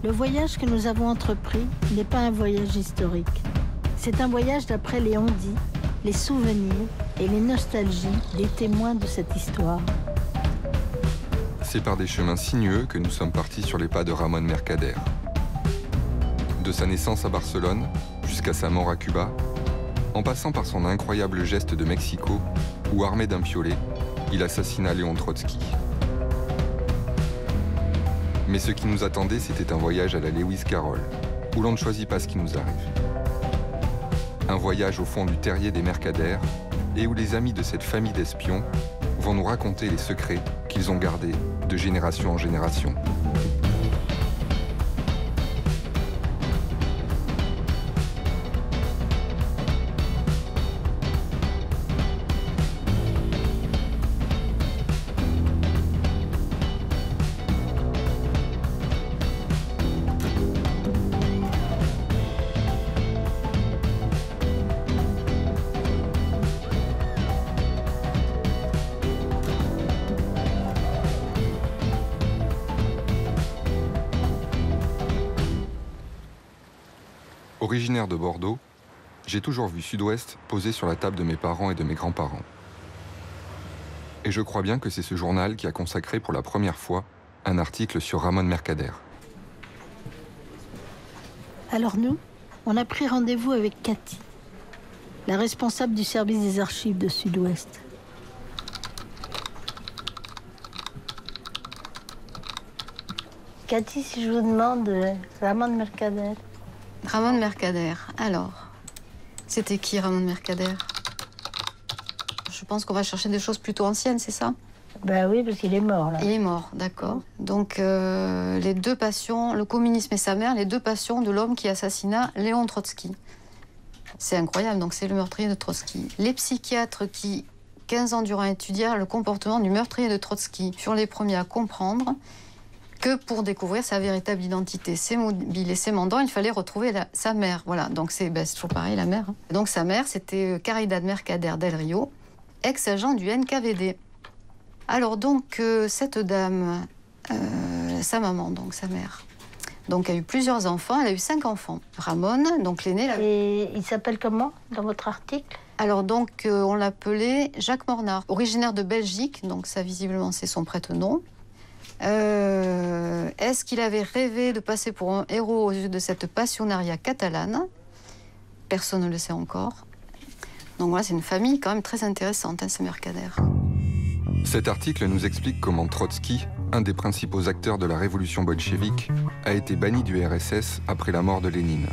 Le voyage que nous avons entrepris n'est pas un voyage historique. C'est un voyage d'après les on-dit, les souvenirs et les nostalgies des témoins de cette histoire. C'est par des chemins sinueux que nous sommes partis sur les pas de Ramón Mercader. De sa naissance à Barcelone jusqu'à sa mort à Cuba, en passant par son incroyable geste de Mexico, où armé d'un piolet, il assassina Léon Trotsky. Mais ce qui nous attendait, c'était un voyage à la Lewis Carroll, où l'on ne choisit pas ce qui nous arrive. Un voyage au fond du terrier des Mercader, et où les amis de cette famille d'espions vont nous raconter les secrets qu'ils ont gardés de génération en génération. Originaire de Bordeaux, j'ai toujours vu Sud-Ouest posé sur la table de mes parents et de mes grands-parents. Et je crois bien que c'est ce journal qui a consacré pour la première fois un article sur Ramón Mercader. Alors nous, on a pris rendez-vous avec Cathy, la responsable du service des archives de Sud-Ouest. Cathy, si je vous demande Ramón Mercader. Ramón Mercader, alors, c'était qui Ramón Mercader? Je pense qu'on va chercher des choses plutôt anciennes, c'est ça? Ben oui, parce qu'il est mort, là. Il est mort, d'accord. Donc, les deux passions, le communisme et sa mère, les deux passions de l'homme qui assassina Léon Trotsky. C'est incroyable, donc c'est le meurtrier de Trotsky. Les psychiatres qui, 15 ans durant, étudièrent le comportement du meurtrier de Trotsky furent les premiers à comprendre que pour découvrir sa véritable identité, ses mobiles et ses mandants, il fallait retrouver sa mère. Voilà, donc c'est toujours pareil, la mère. Donc sa mère, c'était Caridad Mercader del Rio, ex-agent du NKVD. Alors donc, cette dame, sa maman, donc sa mère, donc a eu plusieurs enfants, elle a eu 5 enfants. Ramón, donc l'aîné... Et il s'appelle comment, dans votre article? Alors donc, on l'appelait Jacques Mornard, originaire de Belgique, donc ça, visiblement, c'est son prête-nom. Est-ce qu'il avait rêvé de passer pour un héros aux yeux de cette passionnariat catalane? Personne ne le sait encore. Donc voilà, c'est une famille quand même très intéressante, hein, ces Mercader. Cet article nous explique comment Trotsky, un des principaux acteurs de la révolution bolchevique, a été banni du RSS après la mort de Lénine.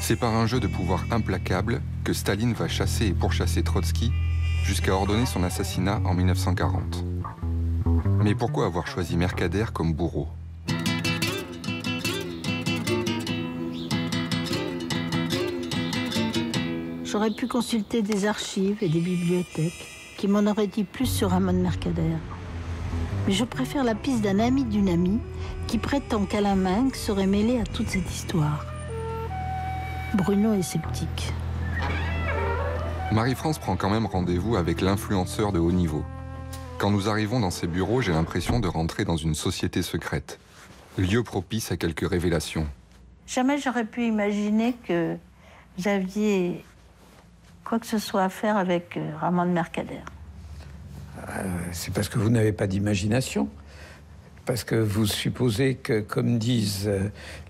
C'est par un jeu de pouvoir implacable que Staline va chasser et pourchasser Trotsky jusqu'à ordonner son assassinat en 1940. Mais pourquoi avoir choisi Mercader comme bourreau? J'aurais pu consulter des archives et des bibliothèques qui m'en auraient dit plus sur Ramón Mercader. Mais je préfère la piste d'un ami d'une amie qui prétend qu'Alain Minc serait mêlé à toute cette histoire. Bruno est sceptique. Marie-France prend quand même rendez-vous avec l'influenceur de haut niveau. Quand nous arrivons dans ses bureaux, j'ai l'impression de rentrer dans une société secrète. Lieu propice à quelques révélations. Jamais j'aurais pu imaginer que vous aviez quoi que ce soit à faire avec Ramón Mercader. C'est parce que vous n'avez pas d'imagination. Parce que vous supposez que, comme disent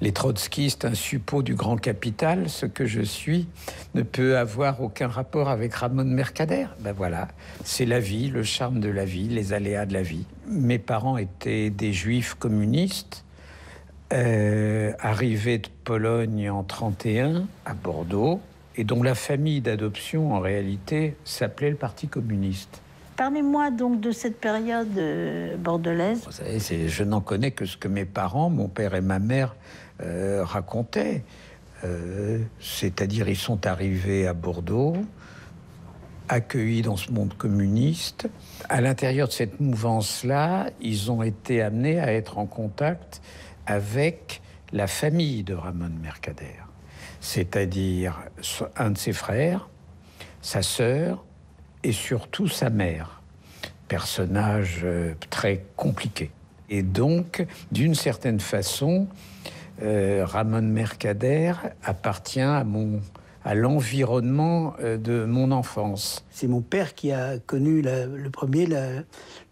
les trotskistes, un suppôt du grand capital, ce que je suis, ne peut avoir aucun rapport avec Ramón Mercader. Ben voilà, c'est la vie, le charme de la vie, les aléas de la vie. Mes parents étaient des juifs communistes, arrivés de Pologne en 1931 à Bordeaux, et dont la famille d'adoption, en réalité, s'appelait le Parti communiste. Parlez-moi donc de cette période bordelaise. Vous savez, je n'en connais que ce que mes parents, mon père et ma mère, racontaient. C'est-à-dire, ils sont arrivés à Bordeaux, accueillis dans ce monde communiste. À l'intérieur de cette mouvance-là, ils ont été amenés à être en contact avec la famille de Ramón Mercader. C'est-à-dire un de ses frères, sa sœur, et surtout sa mère, personnage très compliqué. Et donc, d'une certaine façon, Ramón Mercader appartient à l'environnement de mon enfance. C'est mon père qui a connu le premier,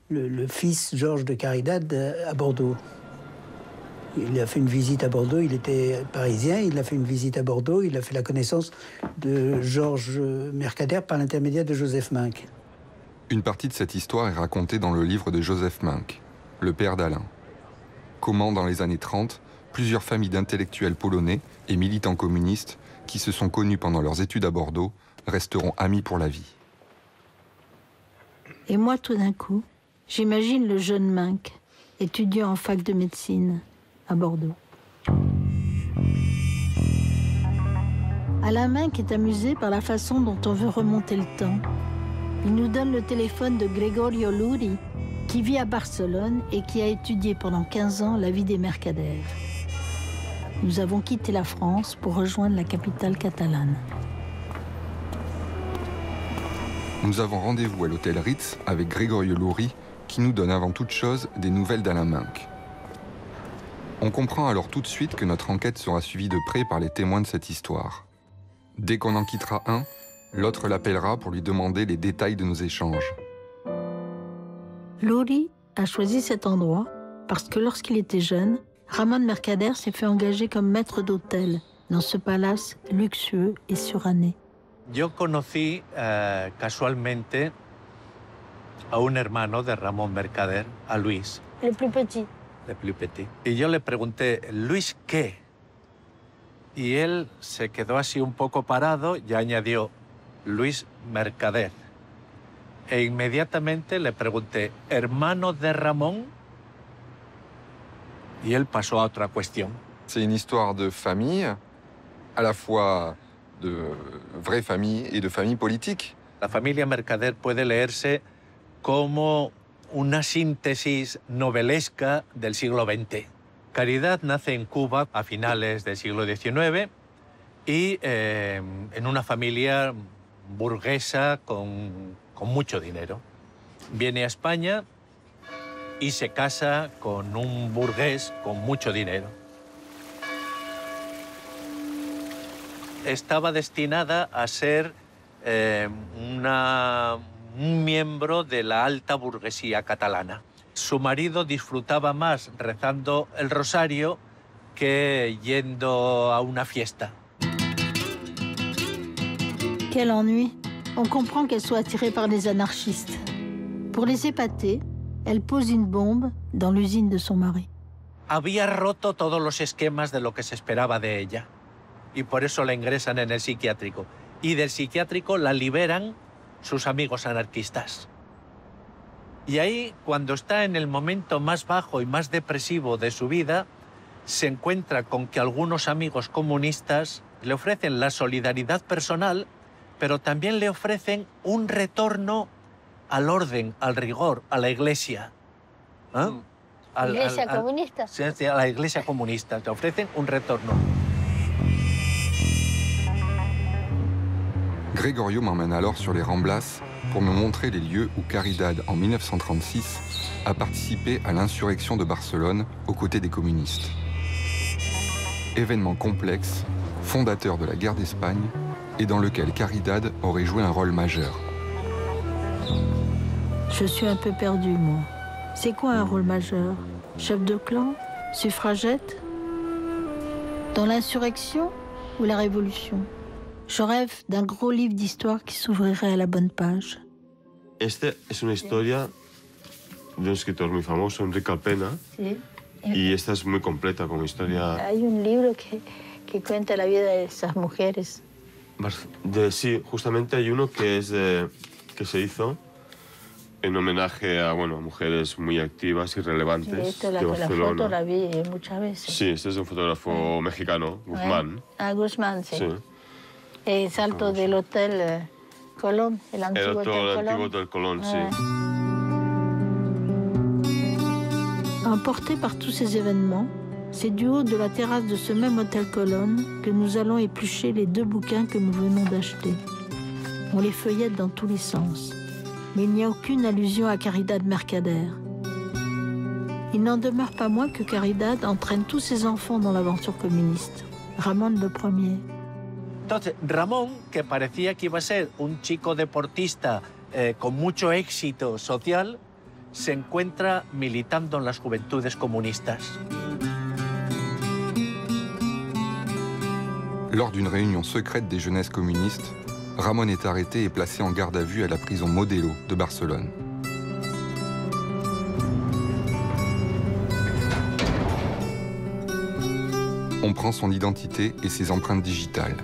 le fils Georges de Caridad à Bordeaux. Il a fait une visite à Bordeaux, il était parisien, il a fait une visite à Bordeaux, il a fait la connaissance de Georges Mercader par l'intermédiaire de Joseph Minck. Une partie de cette histoire est racontée dans le livre de Joseph Minck, le père d'Alain. Comment, dans les années 30, plusieurs familles d'intellectuels polonais et militants communistes qui se sont connus pendant leurs études à Bordeaux resteront amis pour la vie. Et moi, tout d'un coup, j'imagine le jeune Minck, étudiant en fac de médecine à Bordeaux. Alain Minck est amusé par la façon dont on veut remonter le temps. Il nous donne le téléphone de Gregorio Luri, qui vit à Barcelone et qui a étudié pendant 15 ans la vie des Mercader. Nous avons quitté la France pour rejoindre la capitale catalane. Nous avons rendez-vous à l'hôtel Ritz avec Gregorio Luri, qui nous donne avant toute chose des nouvelles d'Alain Minck. On comprend alors tout de suite que notre enquête sera suivie de près par les témoins de cette histoire. Dès qu'on en quittera un, l'autre l'appellera pour lui demander les détails de nos échanges. Luri a choisi cet endroit parce que lorsqu'il était jeune, Ramón Mercader s'est fait engager comme maître d'hôtel dans ce palace luxueux et suranné. Yo conocí casualmente a un hermano de Ramón Mercader, a Luis. Le plus petit. Le plus petit. Y yo le pregunté, ¿Luis qué? Y él se quedó así un poco parado y añadió, Luis Mercader. E inmediatamente le pregunté, ¿hermano de Ramón? Y él pasó a otra cuestión. C'est une histoire de famille, à la fois de vraie famille et de famille politique. La familia Mercader puede leerse como una síntesis novelesca del siglo XX. Caridad nace en Cuba a finales del siglo XIX y en una familia burguesa con mucho dinero. Viene a España y se casa con un burgués con mucho dinero. Estaba destinada a ser un miembro de la alta burguesía catalana. Su marido disfrutaba más rezando el rosario que yendo a una fiesta. Quel ennui! On comprend qu'elle soit attirée par les anarchistes. Pour les épater, elle pose une bombe dans l'usine de son mari. Había roto todos los esquemas de lo que se esperaba de ella. Y por eso la ingresan en el psiquiátrico. Y del psiquiátrico la liberan sus amigos anarquistas. Y ahí, cuando está en el momento más bajo y más depresivo de su vida, se encuentra con que algunos amigos comunistas le ofrecen la solidaridad personal, pero también le ofrecen un retorno al orden, al rigor, a la Iglesia. ¿Ah? ¿Iglesia comunista? Sí, a la Iglesia comunista. Le ofrecen un retorno. Gregorio m'emmène alors sur les Ramblas pour me montrer les lieux où Caridad, en 1936, a participé à l'insurrection de Barcelone aux côtés des communistes. Événement complexe, fondateur de la guerre d'Espagne et dans lequel Caridad aurait joué un rôle majeur. Je suis un peu perdue, moi. C'est quoi un rôle majeur? Chef de clan? Suffragette? Dans l'insurrection ou la révolution? Je rêve d'un gros livre d'histoire qui s'ouvrirait à la bonne page. Esta es una historia de un escritor muy famoso, Enrique Alpena. Sí. Y esta es muy completa como historia. Hay un libro que cuenta la vida de esas mujeres. Sí, justamente hay uno que es que se hizo en homenaje a mujeres muy activas y relevantes Sí, esto de Barcelona. La foto la vi muchas veces. Sí, este es un fotógrafo mexicano, Guzmán. Ah, Guzmán, sí. Sí. Es alto del Hotel Colón, el antiguo Hotel Colón, sí. Emportés par tous ces événements, c'est du haut de la terrasse de ce même Hôtel Colonne que nous allons éplucher les 2 bouquins que nous venons d'acheter. On les feuillette dans tous les sens, mais il n'y a aucune allusion à Caridad Mercader. Il n'en demeure pas moins que Caridad entraîne tous ses enfants dans l'aventure communiste. Ramón le premier. Entonces, Ramón, que parecía que iba a ser un chico deportista con mucho éxito social, se encuentra militando en las juventudes comunistas. Lors d'une réunion secrète des jeunesses communistes, Ramón est arrêté et placé en garde à vue à la prison Modelo de Barcelone. On prend son identité et ses empreintes digitales.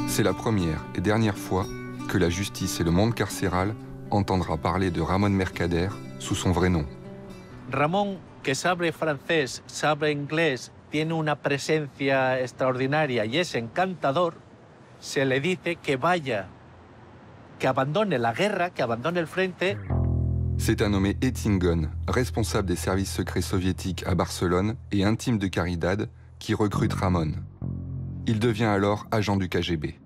C'est la première et dernière fois que la justice et le monde carcéral entendra parler de Ramón Mercader sous son vrai nom. Ramón, que sabe francés, sabe inglés, tiene una presencia extraordinaria y es encantador, se le dice que vaya, que abandone la guerra, que abandone el frente. C'est un nommé Ettingen, responsable des services secrets soviétiques à Barcelone et intime de Caridad, qui recrute Ramón. Il devient alors agent du KGB.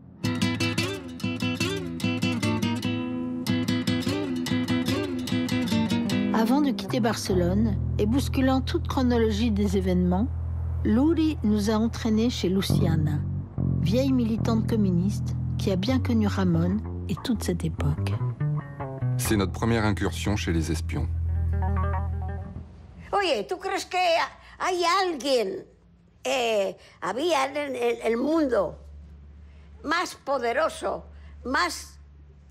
Avant de quitter Barcelone, et bousculant toute chronologie des événements, Luri nous a entraînés chez Luciana, vieille militante communiste qui a bien connu Ramón et toute cette époque. C'est notre première incursion chez les espions. Oye, ¿tú crees que hay alguien, había en el mundo más poderoso, más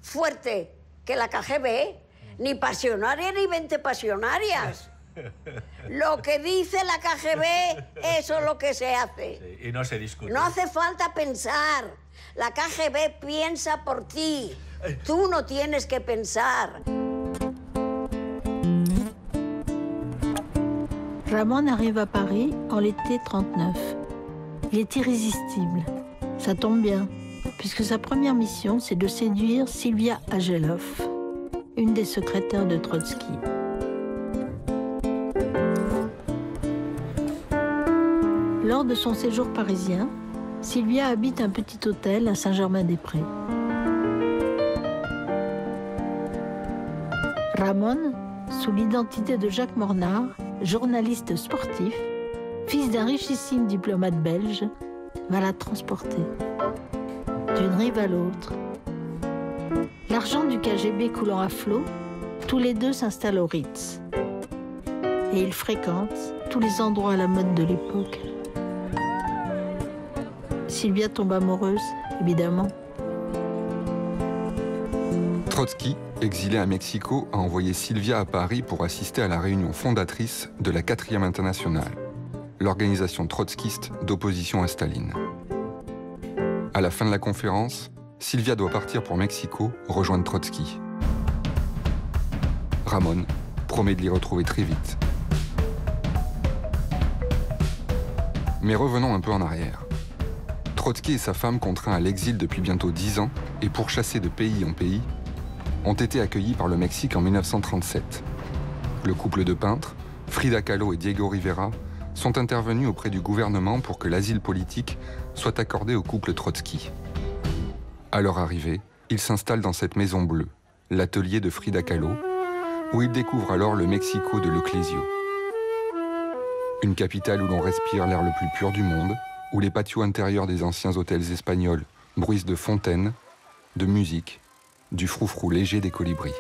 fuerte que la KGB? Ni pasionaria ni 20 pasionarias. Lo que dice la KGB, eso es lo que se hace. Sí, y no se discute. No hace falta pensar. La KGB piensa por ti. Tú no tienes que pensar. Ramón arrive à Paris en l'été 39. Il est irrésistible. Ça tombe bien, puisque sa première mission, c'est de séduire Sylvia Agelov, une des secrétaires de Trotsky. Lors de son séjour parisien, Sylvia habite un petit hôtel à Saint-Germain-des-Prés. Ramón, sous l'identité de Jacques Mornard, journaliste sportif, fils d'un richissime diplomate belge, va la transporter d'une rive à l'autre. L'argent du KGB coulant à flot, tous les deux s'installent au Ritz. Et ils fréquentent tous les endroits à la mode de l'époque. Sylvia tombe amoureuse, évidemment. Trotsky, exilé à Mexico, a envoyé Sylvia à Paris pour assister à la réunion fondatrice de la 4e Internationale, l'organisation trotskiste d'opposition à Staline. À la fin de la conférence, Sylvia doit partir pour Mexico rejoindre Trotsky. Ramón promet de l'y retrouver très vite. Mais revenons un peu en arrière. Trotsky et sa femme, contraints à l'exil depuis bientôt 10 ans et pourchassés de pays en pays, ont été accueillis par le Mexique en 1937. Le couple de peintres, Frida Kahlo et Diego Rivera, sont intervenus auprès du gouvernement pour que l'asile politique soit accordé au couple Trotsky. À leur arrivée, ils s'installent dans cette maison bleue, l'atelier de Frida Kahlo, où ils découvrent alors le Mexico de l'Oclésio. Une capitale où l'on respire l'air le plus pur du monde, où les patios intérieurs des anciens hôtels espagnols bruissent de fontaines, de musique, du froufrou léger des colibris.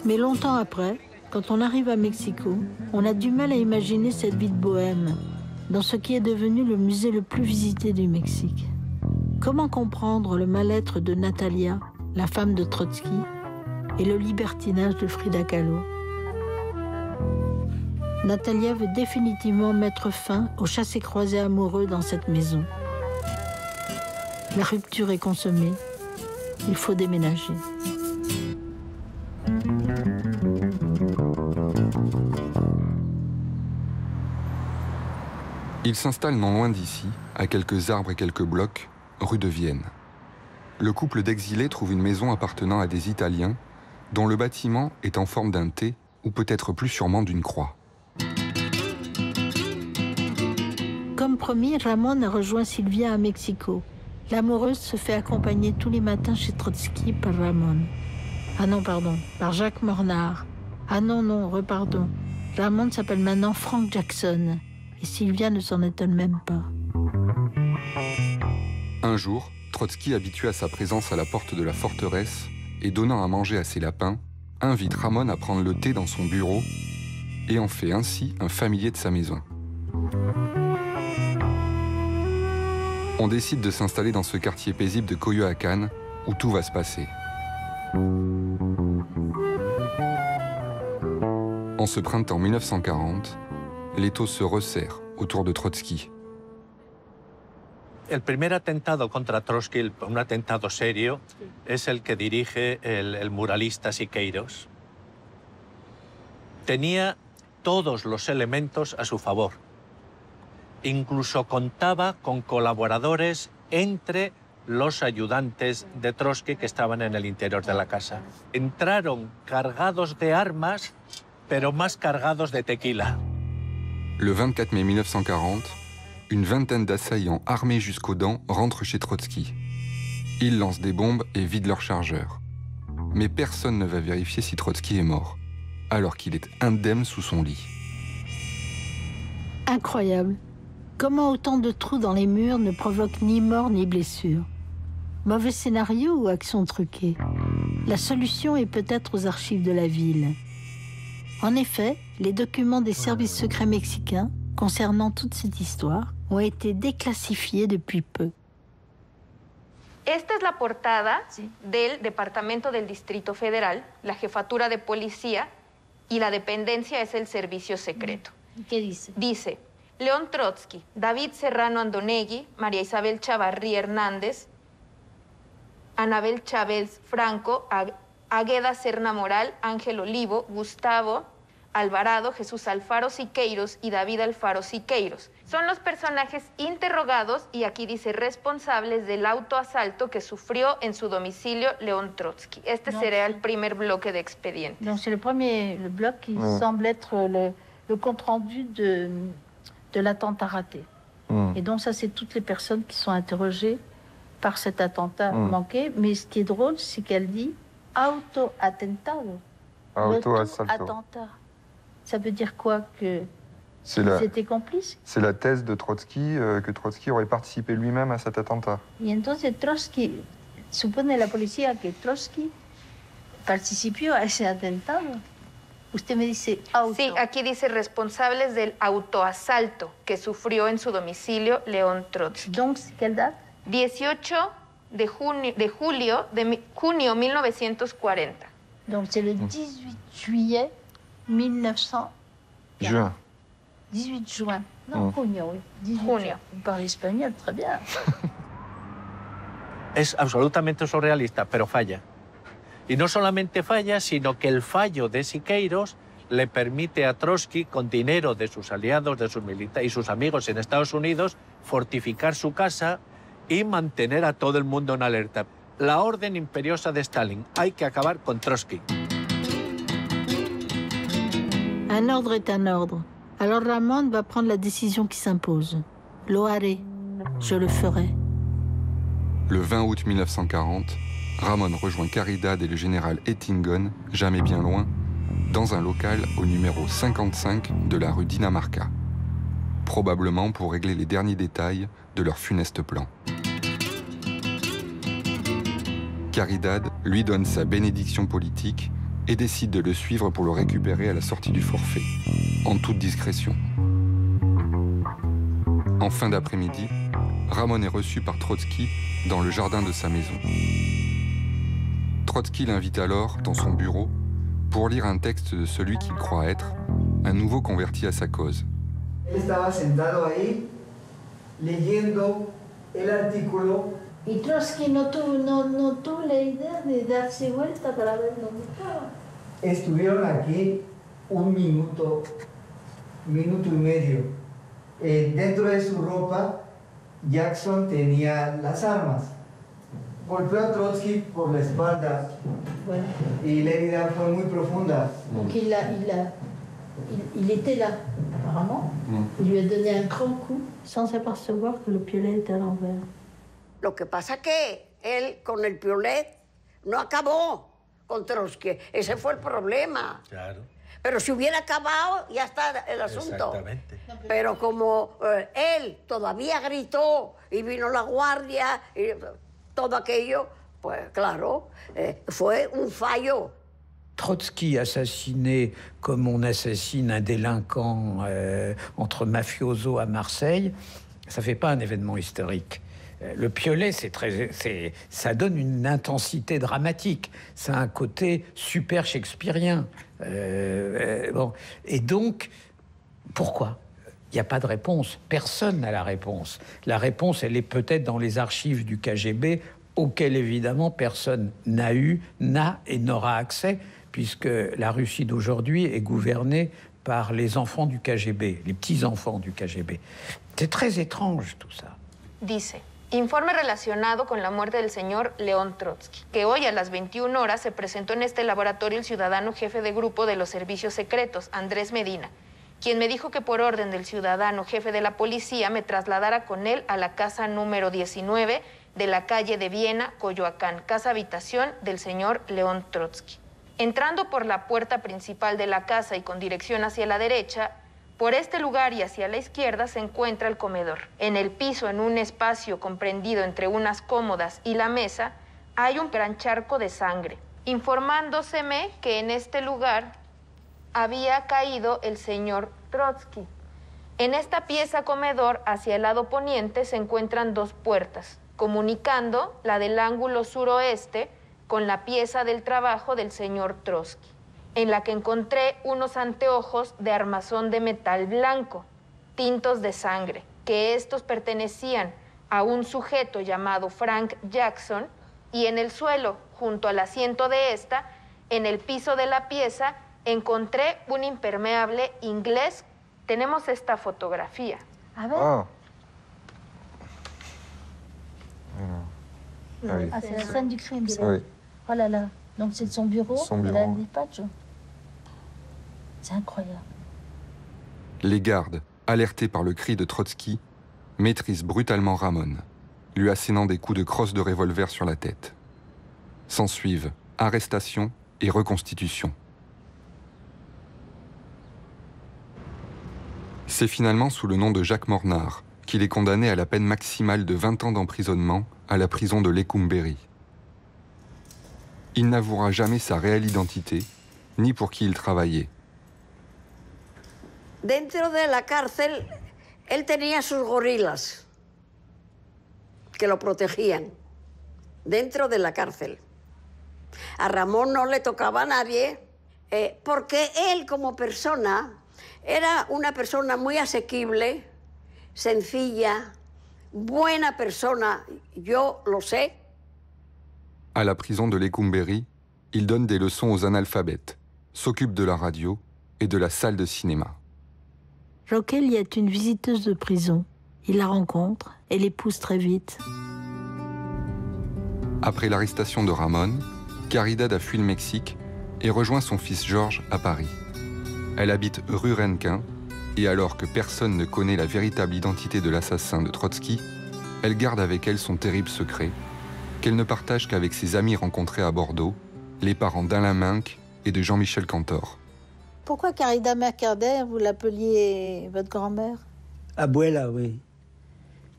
Mais longtemps après, quand on arrive à Mexico, on a du mal à imaginer cette vie de bohème dans ce qui est devenu le musée le plus visité du Mexique. Comment comprendre le mal-être de Natalia, la femme de Trotsky, et le libertinage de Frida Kahlo? Natalia veut définitivement mettre fin au chassé-croisé amoureux dans cette maison. La rupture est consommée. Il faut déménager. Ils s'installent non loin d'ici, à quelques arbres et quelques blocs, rue de Vienne. Le couple d'exilés trouve une maison appartenant à des Italiens, dont le bâtiment est en forme d'un T, ou peut-être plus sûrement d'une croix. Comme promis, Ramón a rejoint Sylvia à Mexico. L'amoureuse se fait accompagner tous les matins chez Trotsky par Ramón. Ah non, pardon, par Jacques Mornard. Ah non, non, repardon. Ramon s'appelle maintenant Frank Jackson. Et Sylvia ne s'en étonne même pas. Un jour, Trotsky, habitué à sa présence à la porte de la forteresse et donnant à manger à ses lapins, invite Ramon à prendre le thé dans son bureau et en fait ainsi un familier de sa maison. On décide de s'installer dans ce quartier paisible de Coyoacán où tout va se passer. En ce printemps 1940, l'étau se resserre autour de Trotsky. El primer atentado contra Trotsky, un atentado serio, es el que dirige el muralista Siqueiros. Tenía todos los elementos a su favor. Incluso contaba con colaboradores entre los ayudantes de Trotsky que estaban en el interior de la casa. Entraron cargados de armas, pero más cargados de tequila. Le 24 mai 1940, une vingtaine d'assaillants armés jusqu'aux dents rentrent chez Trotsky. Ils lancent des bombes et vident leurs chargeurs. Mais personne ne va vérifier si Trotsky est mort, alors qu'il est indemne sous son lit. Incroyable. Comment autant de trous dans les murs ne provoquent ni mort ni blessure? Mauvais scénario ou action truquée? La solution est peut-être aux archives de la ville. En effet, les documents des services secrets mexicains concernant toute cette histoire ont été déclassifiés depuis peu. Esta es la portada del Departamento del Distrito Federal, la Jefatura de Policía, y la dependencia es el Servicio Secreto. ¿Qué dice? Dice, León Trotsky, David Serrano Andonegui, María Isabel Chavarrí Hernández, Anabel Chávez Franco, Águeda Serna Moral, Ángel Olivo, Gustavo Alvarado, Jesús Alfaro Siqueiros y David Alfaro Siqueiros. Son los personajes interrogados y aquí dice responsables del autoasalto que sufrió en su domicilio León Trotsky. Este sería el primer bloque de expedientes. Donc c'est le premier bloc qui semble être le compte-rendu de l'attentat raté. Et donc ça, c'est toutes les personnes qui sont interrogées par cet attentat manqué. Mais ce qui est drôle, c'est qu'elle dit auto-attentado. Auto-attentat. Ça veut dire quoi? Que c'était complice? C'est la thèse de Trotsky, que Trotsky aurait participé lui-même à cet attentat. Y entonces Trotsky, supone la policía que Trotsky participó a ese atentado. Usted me dice auto. Sí, aquí dice responsables del autoasalto que sufrió en su domicilio León Trotsky. Donc, quelle date? 18 de julio de junio 1940. Donc c'est le 18 juillet 1900. Juin. 18 juin. Non, junio, oui. 18 Junio. Juin. Vous parlez espagnol, très bien. Es absolutamente surrealista, pero falla. Y no solamente falla, sino que el fallo de Siqueiros le permite a Trotsky, con dinero de sus aliados, de sus militares y sus amigos en Estados Unidos, fortificar su casa y mantener a todo el mundo en alerta. La orden imperiosa de Stalin, hay que acabar con Trotsky. Un ordre est un ordre. Alors Ramon va prendre la décision qui s'impose. Lo haré, je le ferai. Le 20 août 1940, Ramon rejoint Caridad et le général Ettingen, jamais bien loin, dans un local au numéro 55 de la rue Dinamarca, probablement pour régler les derniers détails de leur funeste plan. Caridad lui donne sa bénédiction politique et décide de le suivre pour le récupérer à la sortie du forfait, en toute discrétion. En fin d'après-midi, Ramon est reçu par Trotsky dans le jardin de sa maison. Trotsky l'invite alors dans son bureau pour lire un texte de celui qu'il croit être un nouveau converti à sa cause. Él estaba sentado ahí leyendo el artículo. Y Trotsky no tuvo la idea de darse vuelta para ver dónde estaba. Estuvieron aquí un minuto y medio. Dentro de su ropa, Jackson tenía las armas. Golpeó a Trotsky por la espalda y la herida fue muy profunda. Donc il était là, apparemment. Il lui a donné un grand coup sans s'apercevoir que le piolet était à l'envers. Lo que pasa que él con el piolet no acabó. con Trotsky. Ese fue el problema. Claro. Pero si hubiera acabado, ya está el asunto. Exactamente. Pero como él todavía gritó y vino la guardia y todo aquello, pues claro, fue un fallo. Trotsky assassiné comme on assassine un délinquant entre mafiosos à Marseille, ça ne fait pas un événement historique. Le piolet, ça donne une intensité dramatique. Ça a un côté super shakespearien. Bon. Et donc, pourquoi ? Il n'y a pas de réponse. Personne n'a la réponse. La réponse, elle est peut-être dans les archives du KGB, auxquelles, évidemment, personne n'a et n'aura accès, puisque la Russie d'aujourd'hui est gouvernée par les enfants du KGB, les petits-enfants du KGB. C'est très étrange, tout ça. Dice, informe relacionado con la muerte del señor León Trotsky, que hoy a las 21 horas se presentó en este laboratorio el ciudadano jefe de grupo de los servicios secretos, Andrés Medina, quien me dijo que por orden del ciudadano jefe de la policía me trasladara con él a la casa número 19 de la calle de Viena, Coyoacán, casa habitación del señor León Trotsky. Entrando por la puerta principal de la casa y con dirección hacia la derecha, por este lugar y hacia la izquierda se encuentra el comedor. En el piso, en un espacio comprendido entre unas cómodas y la mesa, hay un gran charco de sangre, informándoseme que en este lugar había caído el señor Trotsky. En esta pieza comedor, hacia el lado poniente, se encuentran dos puertas, comunicando la del ángulo suroeste con la pieza del trabajo del señor Trotsky, en la que encontré unos anteojos de armazón de metal blanco, tintos de sangre, que estos pertenecían a un sujeto llamado Frank Jackson, y en el suelo, junto al asiento de esta, en el piso de la pieza, encontré un impermeable inglés. Tenemos esta fotografía. A ver. Ah. Ah oui, c'est la scène du crime, ça. Oui. Oh là là. Donc c'est de son bureau. Son Il a bureau. un dispatch. C'est incroyable. Les gardes, alertés par le cri de Trotsky, maîtrisent brutalement Ramon, lui assénant des coups de crosse de revolver sur la tête. S'ensuivent arrestation et reconstitution. C'est finalement sous le nom de Jacques Mornard qu'il est condamné à la peine maximale de 20 ans d'emprisonnement à la prison de Lecumberri. Il n'avouera jamais sa réelle identité, ni pour qui il travaillait. Dentro de la cárcel, él tenía sus gorilas que lo protegían dentro de la cárcel. A Ramón no le tocaba a nadie porque él como persona era una persona muy asequible, sencilla, buena persona, yo lo sé. À la prison de Lecumberri, il donne des leçons aux analphabètes, s'occupe de la radio et de la salle de cinéma. Roquel y est une visiteuse de prison. Il la rencontre et l'épouse très vite. Après l'arrestation de Ramon, Caridad a fui le Mexique et rejoint son fils Georges à Paris. Elle habite rue Rennequin et alors que personne ne connaît la véritable identité de l'assassin de Trotsky, elle garde avec elle son terrible secret, qu'elle ne partage qu'avec ses amis rencontrés à Bordeaux, les parents d'Alain Minck et de Jean-Michel Cantor. Pourquoi Caridad Mercader, vous l'appeliez votre grand-mère? Abuela, oui.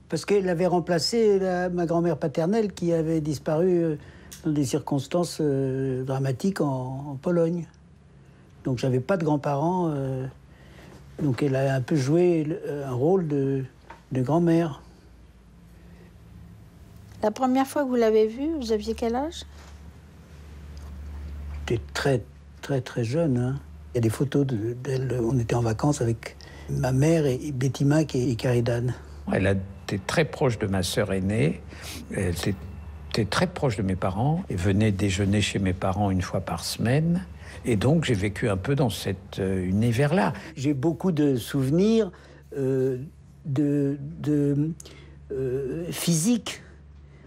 Parce qu'elle avait remplacé ma grand-mère paternelle qui avait disparu dans des circonstances dramatiques en Pologne. Donc j'avais pas de grands-parents. Donc elle a un peu joué un rôle de grand-mère. La première fois que vous l'avez vue, vous aviez quel âge? J'étais très jeune. Hein. Il y a des photos d'elle. On était en vacances avec ma mère et Betty Mac et Caridad. Elle a été très proche de ma sœur aînée. Elle était très proche de mes parents et venait déjeuner chez mes parents une fois par semaine. Et donc, j'ai vécu un peu dans cet univers-là. J'ai beaucoup de souvenirs physiques.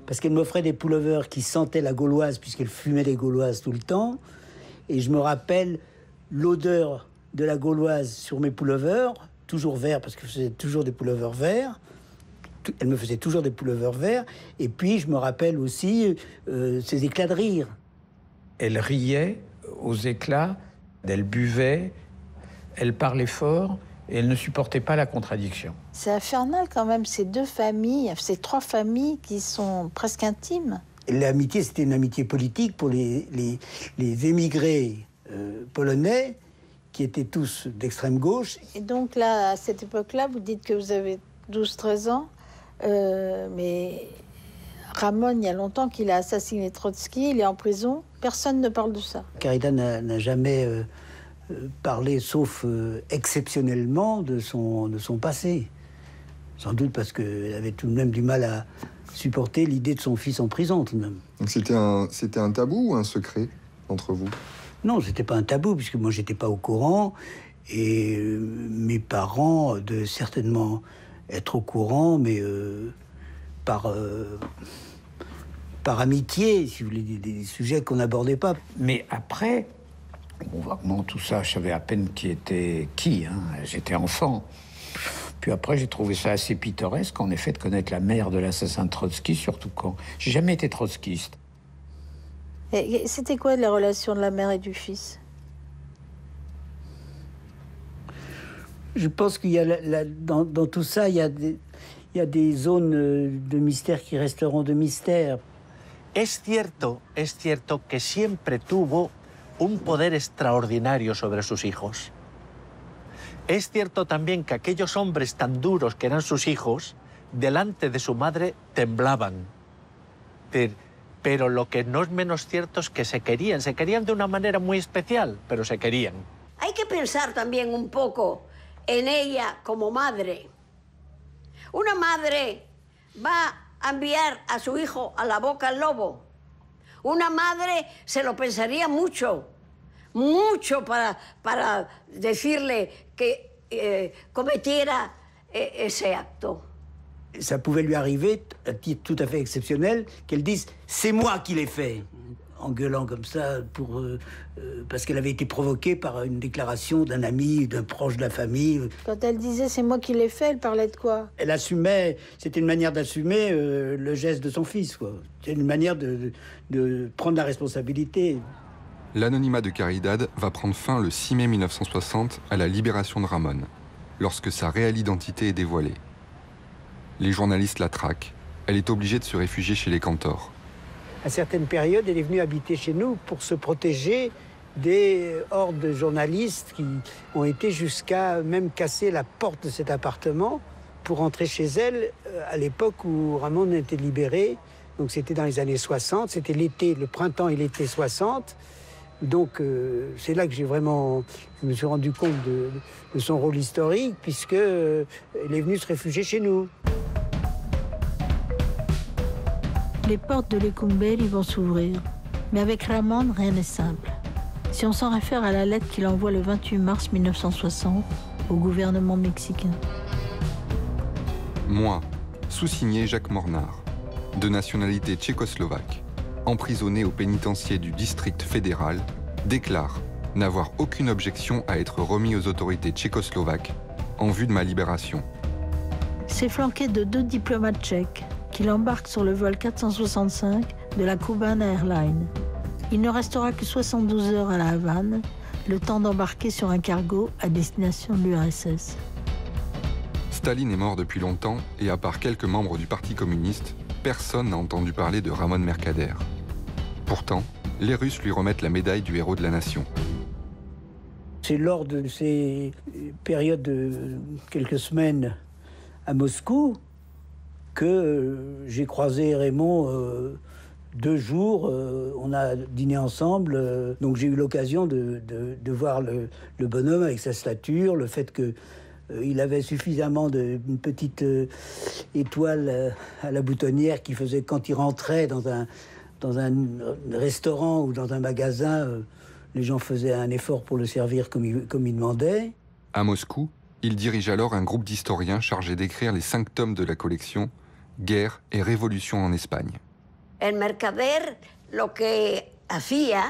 Parce qu'elle m'offrait des pullovers qui sentaient la gauloise, puisqu'elle fumait des gauloises tout le temps. Et je me rappelle l'odeur de la gauloise sur mes pullovers, toujours verts, parce que je faisais toujours des pullovers verts. Elle me faisait toujours des pullovers verts. Et puis, je me rappelle aussi ses éclats de rire. Elle riait aux éclats, elle buvait, elle parlait fort et elle ne supportait pas la contradiction. C'est infernal quand même, ces deux familles, ces trois familles qui sont presque intimes. L'amitié, c'était une amitié politique pour les émigrés polonais qui étaient tous d'extrême gauche. Et donc là, à cette époque-là, vous dites que vous avez 12-13 ans, mais Ramon, il y a longtemps qu'il a assassiné Trotsky, il est en prison, personne ne parle de ça. Caridad n'a jamais parlé, sauf exceptionnellement, de son passé. Sans doute parce qu'elle avait tout de même du mal à supporter l'idée de son fils en prison, tout de même. Donc c'était un tabou ou un secret entre vous? Non, c'était pas un tabou, puisque moi, j'étais pas au courant. Et mes parents devaient certainement être au courant, mais par amitié, si vous voulez, des sujets qu'on n'abordait pas. Mais après, vaguement, tout ça, je savais à peine qui était qui, hein. J'étais enfant. Puis après, j'ai trouvé ça assez pittoresque, en effet, de connaître la mère de l'assassin de Trotsky, surtout quand j'ai jamais été trotskiste. Et c'était quoi la relation de la mère et du fils? Je pense qu'il y a dans tout ça, il y a des zones de mystère qui resteront de mystère. Es cierto que siempre tuvo un poder extraordinario sobre sus hijos. Es cierto también que aquellos hombres tan duros que eran sus hijos, delante de su madre temblaban. Pero lo que no es menos cierto es que se querían de una manera muy especial, pero se querían. Hay que pensar también un poco en ella como madre. Una madre va a enviar a su hijo a la boca al lobo. Una madre se lo pensaría mucho para decirle que cometiera ese acto. Ça pouvait lui arriver, à titre tout à fait exceptionnel, qu'elle dise « c'est moi qui l'ai fait », en gueulant comme ça, parce qu'elle avait été provoquée par une déclaration d'un ami, d'un proche de la famille. Quand elle disait « c'est moi qui l'ai fait », elle parlait de quoi? Elle assumait, c'était une manière d'assumer le geste de son fils, quoi. C'était une manière de prendre la responsabilité. L'anonymat de Caridad va prendre fin le 6 mai 1960 à la libération de Ramon, lorsque sa réelle identité est dévoilée. Les journalistes la traquent. Elle est obligée de se réfugier chez les Cantors. À certaines périodes, elle est venue habiter chez nous pour se protéger des hordes de journalistes qui ont été jusqu'à même casser la porte de cet appartement pour rentrer chez elle à l'époque où Ramon était libéré. Donc c'était dans les années 60, c'était l'été, le printemps et l'été 60. Donc c'est là que je me suis rendu compte de son rôle historique, puisqu'elle est venue se réfugier chez nous. Les portes de Lecumberri vont s'ouvrir, mais avec Ramon, rien n'est simple. Si on s'en réfère à la lettre qu'il envoie le 28 mars 1960 au gouvernement mexicain. Moi, sous-signé Jacques Mornard, de nationalité tchécoslovaque, emprisonné au pénitencier du district fédéral, déclare n'avoir aucune objection à être remis aux autorités tchécoslovaques en vue de ma libération. C'est flanqué de 2 diplomates tchèques qui l'embarquent sur le vol 465 de la Cuban Airlines. Il ne restera que 72 heures à La Havane, le temps d'embarquer sur un cargo à destination de l'URSS. Staline est mort depuis longtemps et à part quelques membres du Parti communiste, personne n'a entendu parler de Ramon Mercader. Pourtant, les Russes lui remettent la médaille du héros de la nation. C'est lors de ces périodes de quelques semaines à Moscou que j'ai croisé Raymond 2 jours. On a dîné ensemble. Donc j'ai eu l'occasion de voir le bonhomme avec sa stature, le fait qu'il avait suffisamment d'une petite étoile à la boutonnière qui faisait que quand il rentrait dans un restaurant ou dans un magasin, les gens faisaient un effort pour le servir comme il demandait. À Moscou, il dirige alors un groupe d'historiens chargé d'écrire les 5 tomes de la collection Guerre et Révolution en Espagne. El Mercader lo que hacía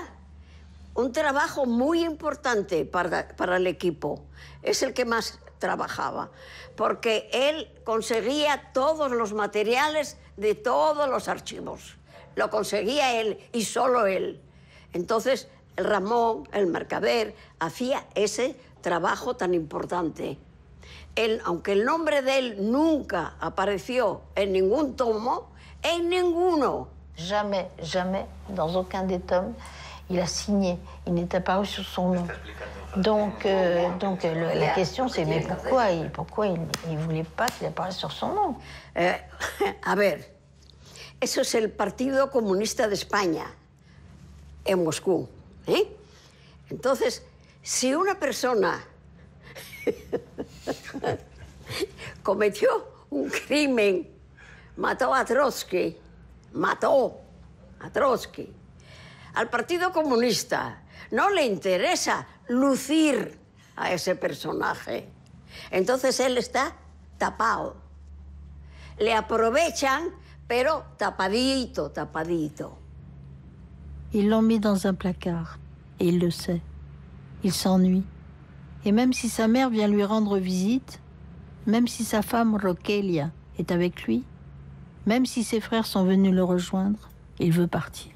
un trabajo muy importante para el equipo. Es el que más trabajaba, porque él conseguía todos los materiales de todos los archivos. Lo conseguía él y solo él. Entonces, el Ramón, el mercader, hacía ese trabajo tan importante. Él, aunque el nombre de él nunca apareció en ningún tomo, en ninguno. Jamais, jamais, dans aucun des tomes, il a signé. Il n'est apparu sur son nom. Donc la question c'est mais pourquoi il voulait pas qu'il apparaisse sur son nom? A ver, eso es el Partido Comunista de España, en Moscú. Entonces, si una persona cometió un crimen, mató a Trotsky, al Partido Comunista no le interesa lucir a ese personaje. Entonces él está tapado. Le aprovechan, pero tapadito, tapadito. Ils l'ont mis dans un placard, et il le sait. Il s'ennuie. Et même si sa mère vient lui rendre visite, même si sa femme Roquelia est avec lui, même si ses frères sont venus le rejoindre, il veut partir.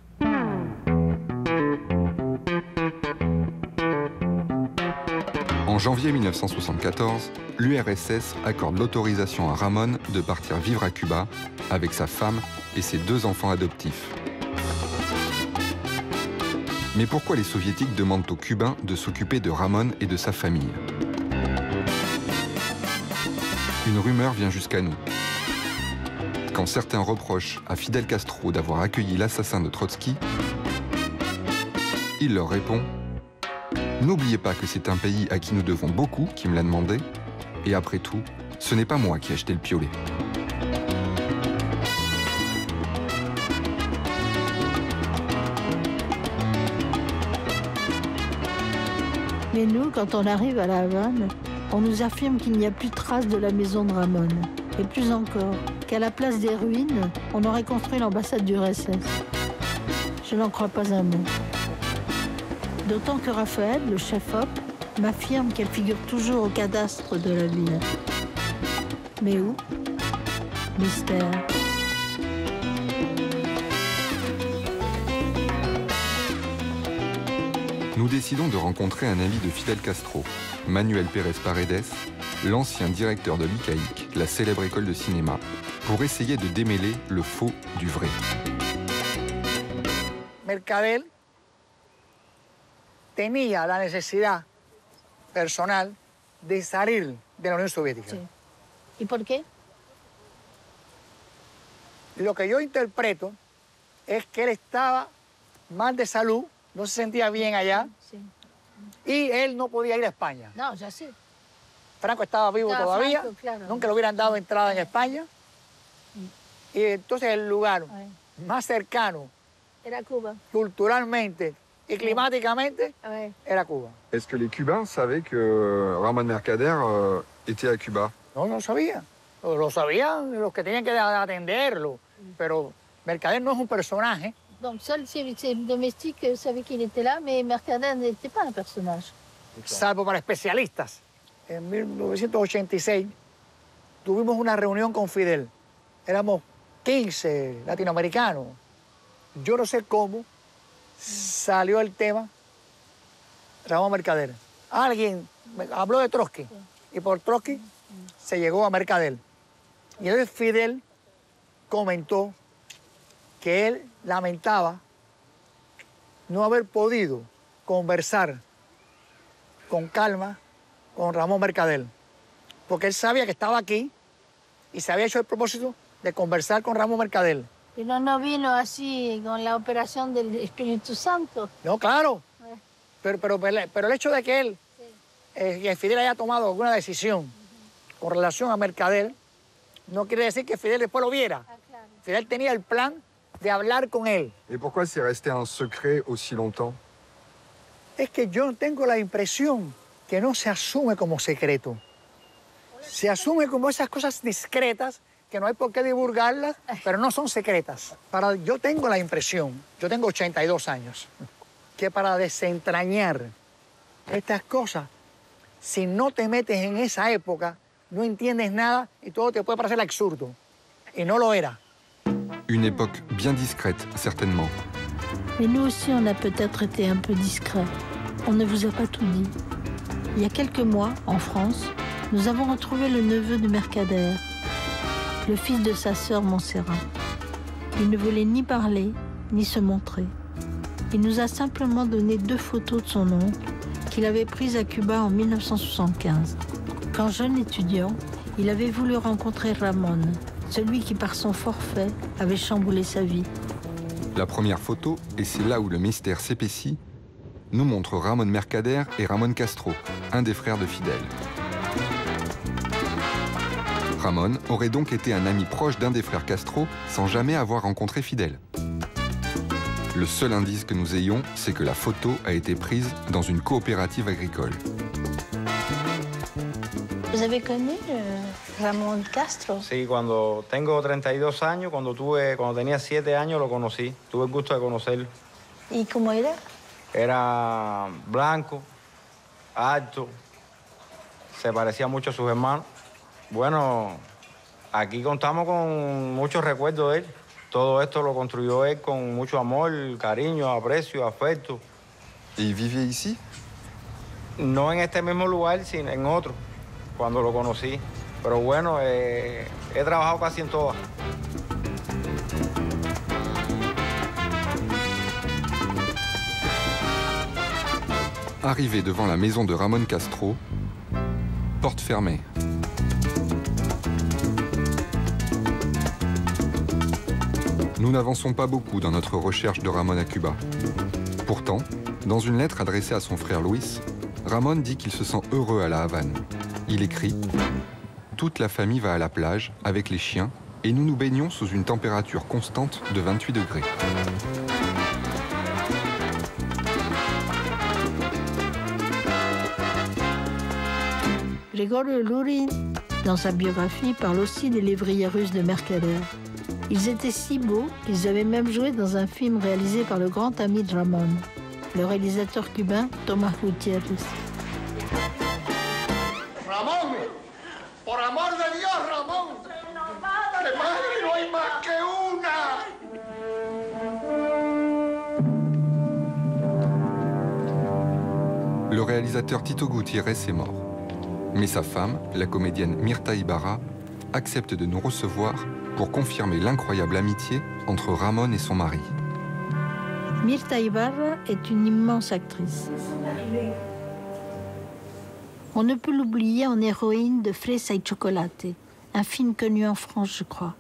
En janvier 1974, l'URSS accorde l'autorisation à Ramón de partir vivre à Cuba avec sa femme et ses 2 enfants adoptifs. Mais pourquoi les Soviétiques demandent aux Cubains de s'occuper de Ramón et de sa famille? Une rumeur vient jusqu'à nous. Quand certains reprochent à Fidel Castro d'avoir accueilli l'assassin de Trotsky, il leur répond: n'oubliez pas que c'est un pays à qui nous devons beaucoup qui me l'a demandé, et après tout, ce n'est pas moi qui ai acheté le piolet. Mais nous, quand on arrive à La Havane, on nous affirme qu'il n'y a plus de traces de la maison de Ramón. Et plus encore, qu'à la place des ruines, on aurait construit l'ambassade du RSS. Je n'en crois pas un mot. D'autant que Raphaël, le chef-op, m'affirme qu'elle figure toujours au cadastre de la ville. Mais où? Mystère. Nous décidons de rencontrer un ami de Fidel Castro, Manuel Pérez Paredes, l'ancien directeur de l'ICAIC, la célèbre école de cinéma, pour essayer de démêler le faux du vrai. Mercader tenía la necesidad personal de salir de la Unión Soviética. Sí. ¿Y por qué? Lo que yo interpreto es que él estaba mal de salud, no se sentía bien allá, Sí. y él no podía ir a España. No, ya sé. Franco estaba vivo Estaba todavía, Franco, claro. nunca le hubieran dado entrada en España. Y entonces el lugar más cercano, Era Cuba. culturalmente y climáticamente, era Cuba. Est-ce que les Cubains savaient que Ramón Mercader était à Cuba? No, no sabía. Lo sabían los que tenían que atenderlo, pero Mercader no es un personaje. Donc seuls ses domestiques savaient qu'il était là, mais Mercader n'était pas un personnage. Salvo para especialistas. En 1986 tuvimos una reunión con Fidel. Éramos 15 latinoamericanos. Yo no sé cómo salió el tema Ramón Mercader. Alguien me habló de Trotsky y por Trotsky se llegó a Mercader. Y entonces Fidel comentó que él lamentaba no haber podido conversar con calma con Ramón Mercader, porque él sabía que estaba aquí y se había hecho el propósito de conversar con Ramón Mercader. Pero no vino así con la operación del Espíritu Santo. No, claro, pero el hecho de que él, que Fidel haya tomado alguna decisión con relación a Mercader, no quiere decir que Fidel después lo viera. Claro. Fidel tenía el plan de hablar con él. Et pourquoi c'est resté un secret aussi longtemps? Es que yo tengo la impresión que no se asume como secreto. Se asume como esas cosas discretas que no hay por qué divulgarlas, pero no son secretas. Yo tengo la impresión, yo tengo 82 años, que para desentrañar estas cosas, si no te metes en esa época, no entiendes nada y todo te puede parecer absurdo. Y no lo era. Une époque bien discrète, certainement. Mais nous aussi, on a peut-être été un peu discrets. On ne vous a pas tout dit. Il y a quelques mois, en France, nous avons retrouvé le neveu de Mercader, le fils de sa sœur Montserrat. Il ne voulait ni parler, ni se montrer. Il nous a simplement donné 2 photos de son oncle qu'il avait prises à Cuba en 1975. Quand jeune étudiant, il avait voulu rencontrer Ramón, celui qui par son forfait avait chamboulé sa vie. La première photo, et c'est là où le mystère s'épaissit, nous montre Ramón Mercader et Ramón Castro, un des frères de Fidel. Ramón aurait donc été un ami proche d'un des frères Castro sans jamais avoir rencontré Fidel. Le seul indice que nous ayons, c'est que la photo a été prise dans une coopérative agricole. Vous avez connu Ramón Castro? Sí, cuando tengo 32 años, cuando tenía 7 años lo conocí. Tuve el gusto de conocerlo. ¿Y cómo era? Era blanco, alto, se parecía mucho a sus hermanos. Bueno, aquí contamos con muchos recuerdos de él. Todo esto lo construyó él con mucho amor, cariño, aprecio, afecto. ¿Y vivía ici? No en este mismo lugar, sino en otro, cuando lo conocí. Pero bueno, he trabajado casi en todas. Arrivé devant la maison de Ramón Castro, porte fermée. Nous n'avançons pas beaucoup dans notre recherche de Ramón à Cuba. Pourtant, dans une lettre adressée à son frère Luis, Ramón dit qu'il se sent heureux à La Havane. Il écrit « Toute la famille va à la plage avec les chiens et nous nous baignons sous une température constante de 28 degrés. » Gregorio Lurín, dans sa biographie, parle aussi des lévriers russes de Mercader. Ils étaient si beaux qu'ils avaient même joué dans un film réalisé par le grand ami de Ramón, le réalisateur cubain Tomás Gutiérrez. Ramón, por amor de Dios, Ramón, de madre no hay más que una. Le réalisateur Tito Gutiérrez est mort. Mais sa femme, la comédienne Mirta Ibarra, accepte de nous recevoir pour confirmer l'incroyable amitié entre Ramón et son mari. Mirta Ibarra est une immense actrice. On ne peut l'oublier en héroïne de Fresa y Chocolate, un film connu en France, je crois.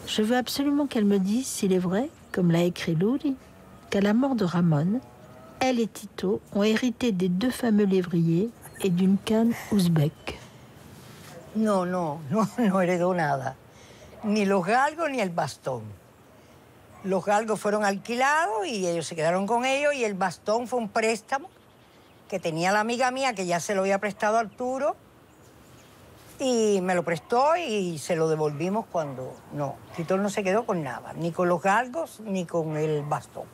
Je veux absolument qu'elle me dise s'il est vrai, comme l'a écrit Luri, qu'à la mort de Ramón, elle et Tito ont hérité des 2 fameux lévriers et d'une canne ouzbek. No heredó nada. Ni los galgos ni el bastón. Los galgos fueron alquilados y ellos se quedaron con ellos y el bastón fue un préstamo que tenía la amiga mía que ya se lo había prestado a Arturo y me lo prestó y se lo devolvimos cuando... No, Tito no se quedó con nada, ni con los galgos ni con el bastón.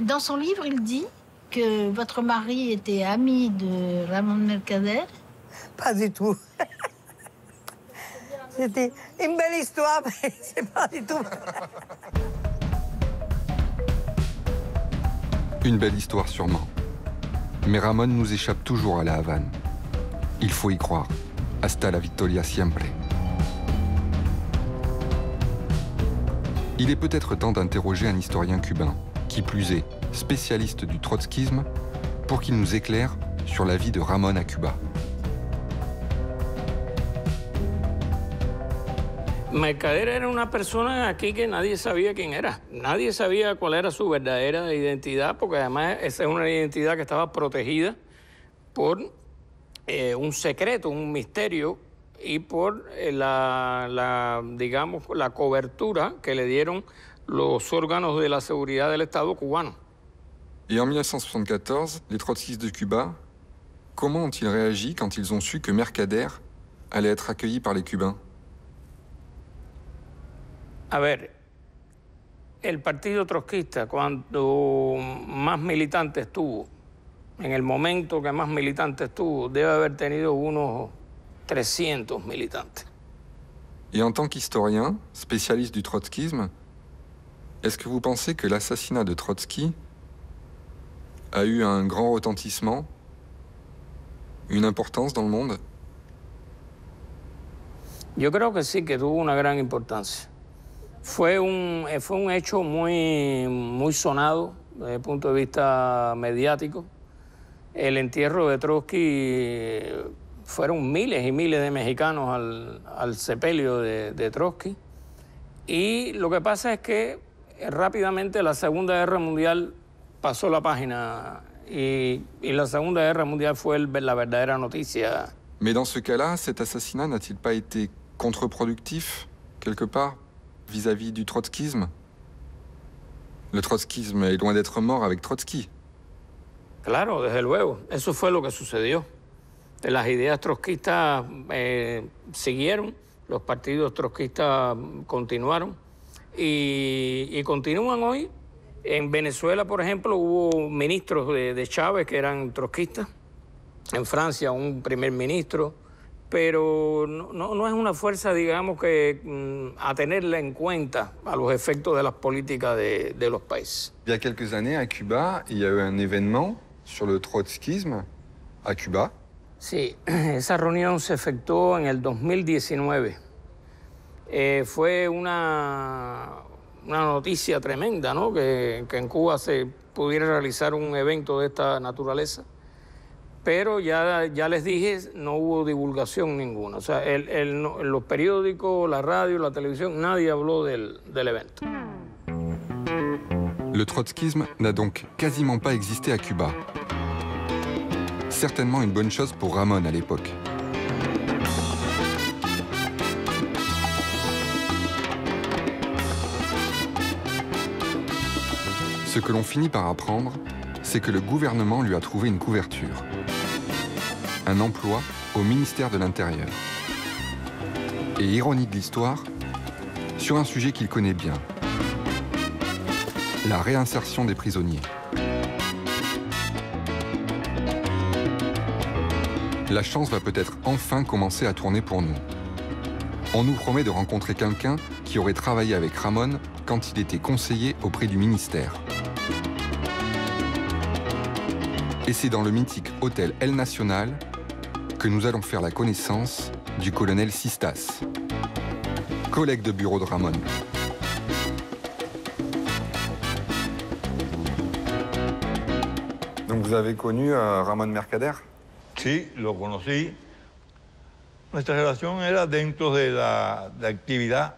Dans son livre, il dit que votre mari était ami de Ramón Mercader. Pas du tout. C'était une belle histoire, mais c'est pas du tout. Une belle histoire sûrement. Mais Ramón nous échappe toujours à La Havane. Il faut y croire. Hasta la victoria siempre. Il est peut-être temps d'interroger un historien cubain, qui plus est spécialiste du trotskisme, pour qu'il nous éclaire sur la vie de Ramón à Cuba. Mercader era una persona aquí que nadie sabía quién era. Nadie sabía cuál era su verdadera identidad, porque además esa es una identidad que estaba protegida por un secreto, un misterio, y por digamos, la cobertura que le dieron los órganos de la seguridad del Estado cubano. Et en 1974, les trotskistes de Cuba, comment ont-ils réagi quand ils ont su que Mercader allait être accueilli par les Cubains? A ver, el partido trotskista, cuando más militantes tuvo, en el momento que más militantes tuvo, debe haber tenido unos 300 militantes. Et en tant qu'historien, spécialiste du trotskisme, est-ce que vous pensez que l'assassinat de Trotsky a eu un grand retentissement, une importance dans le monde? Yo creo que sí, que tuvo una gran importancia. Fue un hecho muy sonado desde el punto de vista mediático. El entierro de Trotsky, fueron miles y miles de mexicanos al sepelio de Trotsky. Y lo que pasa es que rápidamente la Segunda Guerra Mundial pasó la página y la Segunda Guerra Mundial fue la verdadera noticia. Mais dans ce cas-là, cet assassinat n'a-t-il pas été contre-productif, quelque part, vis-à-vis du trotskisme? Le trotskisme est loin d'être mort avec Trotsky. Claro, desde luego. Eso fue lo que sucedió. Las ideas trotskistas siguieron, los partidos trotskistas continuaron y continúan hoy. En Venezuela, por ejemplo, hubo ministros de Chávez que eran trotskistas. En Francia, un primer ministro. Pero no es una fuerza, digamos, que a tenerla en cuenta a los efectos de las políticas de los países. Il y a quelques années, à Cuba, il y a eu un événement sur le trotskisme à Cuba. Sí, esa reunión se efectuó en el 2019. Fue una noticia tremenda, ¿no? Que en Cuba se pudiera realizar un evento de esta naturaleza. Pero ya les dije, no hubo divulgación ninguna. O sea, los periódicos, la radio, la televisión, nadie habló del evento. Le trotskisme n'a donc quasiment pas existé à Cuba. Certainement une bonne chose pour Ramón à l'époque. Ce que l'on finit par apprendre, c'est que le gouvernement lui a trouvé une couverture. Un emploi au ministère de l'Intérieur. Et ironie de l'histoire, sur un sujet qu'il connaît bien, la réinsertion des prisonniers. La chance va peut-être enfin commencer à tourner pour nous. On nous promet de rencontrer quelqu'un qui aurait travaillé avec Ramón quand il était conseiller auprès du ministère. Et c'est dans le mythique hôtel El Nacional que nous allons faire la connaissance du colonel Sistas, collègue de bureau de Ramón. Donc vous avez connu Ramón Mercader? Sí, lo conocí. Nuestra relación era dentro de la actividad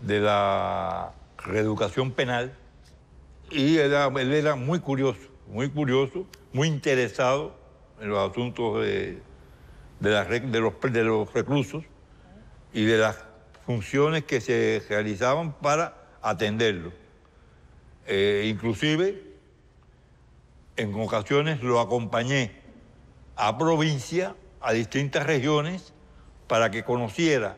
de la reeducación penal y él era muy curioso, muy interesado en los asuntos de los reclusos y de las funciones que se realizaban para atenderlos. Inclusive, en ocasiones lo acompañé a provincia, a distintas regiones, para que conociera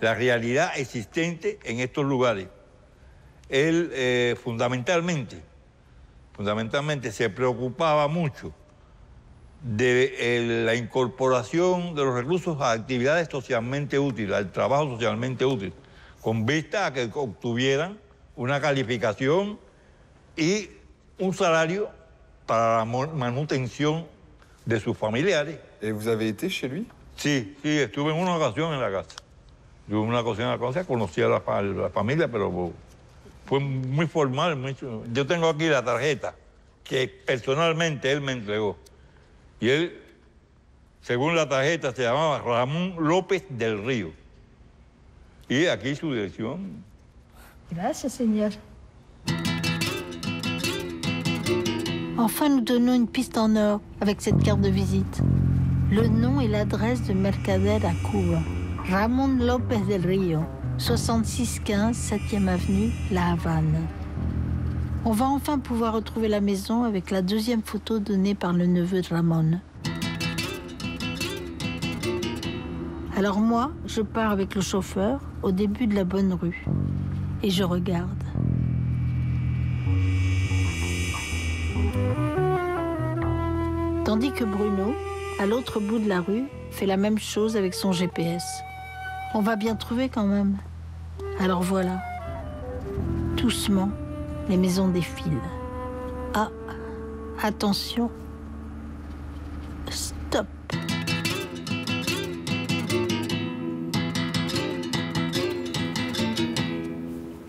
la realidad existente en estos lugares. Él fundamentalmente se preocupaba mucho de la incorporación de los reclusos a actividades socialmente útiles, al trabajo socialmente útil, con vista a que obtuvieran una calificación y un salario para la manutención de sus familiares. ¿Y vous avez été chez lui? Sí, estuve en una ocasión en la casa. Conocí a la familia, pero fue muy formal. Yo tengo aquí la tarjeta que personalmente él me entregó. Y él, según la tarjeta, se llamaba Ramón López del Río. Y aquí su dirección. Gracias, señor. Enfin, nous donnons une piste en or avec cette carte de visite. Le nom et l'adresse de Mercader à Cuba. Ramón López del Río, 6615 7e avenue, La Havane. On va enfin pouvoir retrouver la maison avec la deuxième photo donnée par le neveu de Ramón. Alors moi, je pars avec le chauffeur au début de la bonne rue et je regarde. Tandis que Bruno, à l'autre bout de la rue, fait la même chose avec son GPS. On va bien trouver quand même. Alors voilà, doucement, les maisons défilent. Ah, attention, stop.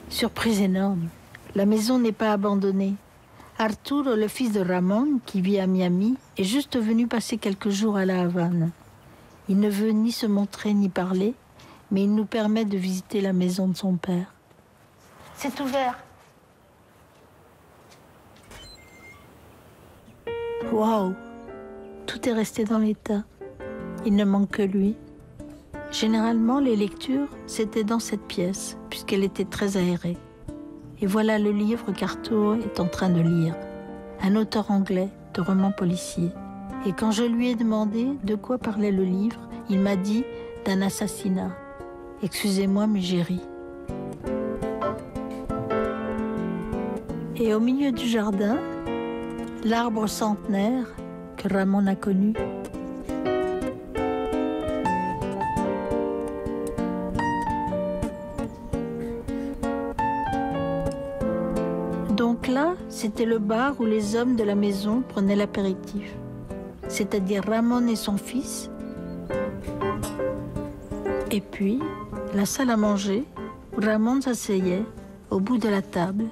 Surprise énorme, la maison n'est pas abandonnée. Arturo, le fils de Ramon, qui vit à Miami, est juste venu passer quelques jours à La Havane. Il ne veut ni se montrer ni parler, mais il nous permet de visiter la maison de son père. C'est ouvert. Waouh! Tout est resté dans l'état. Il ne manque que lui. Généralement, les lectures, c'était dans cette pièce, puisqu'elle était très aérée. Et voilà le livre qu'Arturo est en train de lire. Un auteur anglais de romans policiers. Et quand je lui ai demandé de quoi parlait le livre, il m'a dit d'un assassinat. Excusez-moi, mais j'ai ri. Et au milieu du jardin, l'arbre centenaire que Ramon a connu. Donc là, c'était le bar où les hommes de la maison prenaient l'apéritif. C'est-à-dire Ramon et son fils. Et puis, la salle à manger, où Ramon s'asseyait au bout de la table.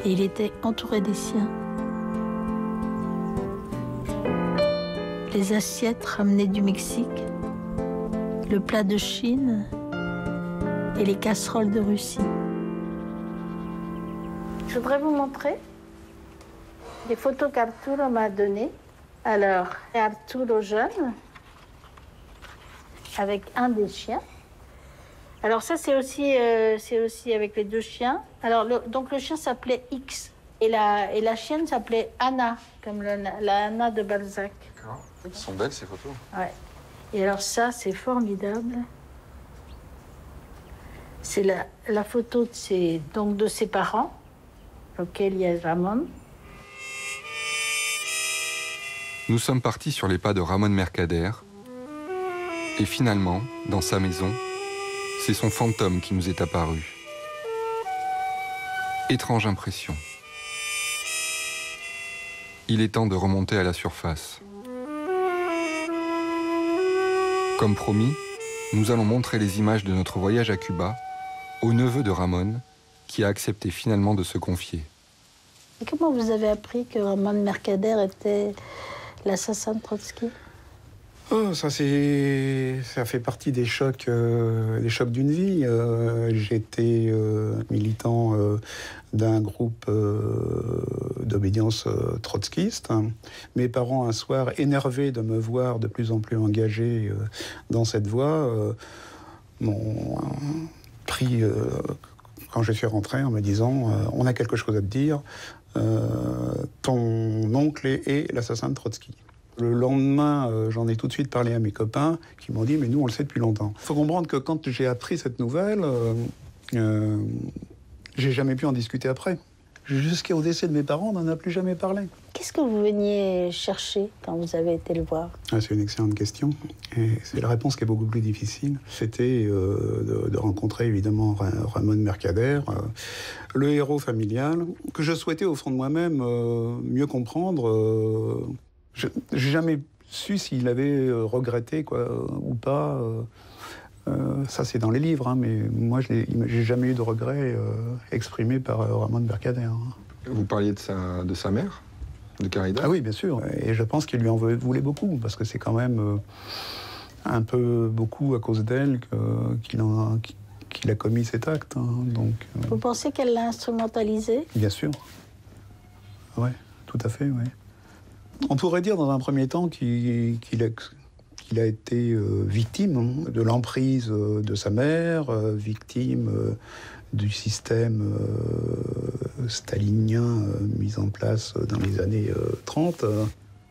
Et il était entouré des siens. Les assiettes ramenées du Mexique, le plat de Chine et les casseroles de Russie. Je voudrais vous montrer des photos qu'Arturo m'a données. Alors, Arturo jeune, avec un des chiens. Alors ça, c'est aussi avec les deux chiens. Alors, donc le chien s'appelait X et la chienne s'appelait Anna, comme la Anna de Balzac. D'accord. Elles sont belles, ces photos. Ouais. Et alors ça, c'est formidable. C'est la photo de ses parents, auquel il y a Ramon. Nous sommes partis sur les pas de Ramon Mercader. Et finalement, dans sa maison, c'est son fantôme qui nous est apparu. Étrange impression. Il est temps de remonter à la surface. Comme promis, nous allons montrer les images de notre voyage à Cuba au neveu de Ramon, qui a accepté finalement de se confier. Et comment vous avez appris que Ramon Mercader était l'assassin de Trotsky? Oh, ça fait partie des chocs d'une vie. J'étais militant d'un groupe d'obédience trotskiste. Mes parents, un soir, énervés de me voir de plus en plus engagé dans cette voie, m'ont pris quand je suis rentré en me disant on a quelque chose à te dire, ton oncle est l'assassin de Trotsky. Le lendemain, j'en ai tout de suite parlé à mes copains qui m'ont dit « mais nous, on le sait depuis longtemps ». Il faut comprendre que quand j'ai appris cette nouvelle, j'ai jamais pu en discuter après. Jusqu'au décès de mes parents, on n'en a plus jamais parlé. Qu'est-ce que vous veniez chercher quand vous avez été le voir? C'est une excellente question. Et c'est la réponse qui est beaucoup plus difficile. C'était de rencontrer évidemment Ramon Mercader, le héros familial, que je souhaitais au fond de moi-même mieux comprendre. J'ai jamais su s'il avait regretté ou pas. Ça, c'est dans les livres, hein, mais moi, j'ai jamais eu de regret exprimé par Ramon Mercader. Hein. Vous parliez de sa mère, de Caridad? Ah oui, bien sûr. Et je pense qu'il lui en voulait beaucoup, parce que c'est quand même un peu beaucoup à cause d'elle qu'il a commis cet acte. Hein, donc, Vous pensez qu'elle l'a instrumentalisé? Bien sûr. Oui, tout à fait, oui. On pourrait dire dans un premier temps qu'il a été victime de l'emprise de sa mère, victime du système stalinien mis en place dans les années 30.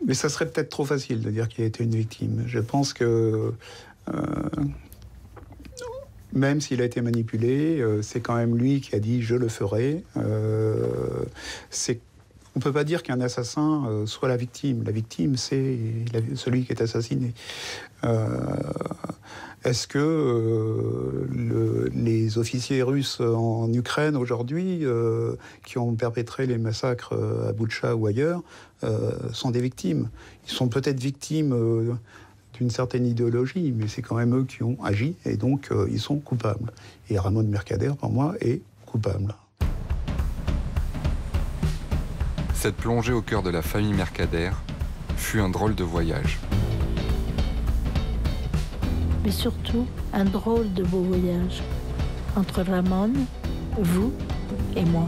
Mais ça serait peut-être trop facile de dire qu'il a été une victime. Je pense que même s'il a été manipulé, c'est quand même lui qui a dit « je le ferai ». On ne peut pas dire qu'un assassin soit la victime. La victime, c'est celui qui est assassiné. Est-ce que les officiers russes en Ukraine aujourd'hui, qui ont perpétré les massacres à Boutcha ou ailleurs, sont des victimes? Ils sont peut-être victimes d'une certaine idéologie, mais c'est quand même eux qui ont agi, et donc ils sont coupables. Et Ramon Mercader, pour moi, est coupable. Cette plongée au cœur de la famille Mercader fut un drôle de voyage. Mais surtout, un drôle de beau voyage entre Ramon, vous et moi.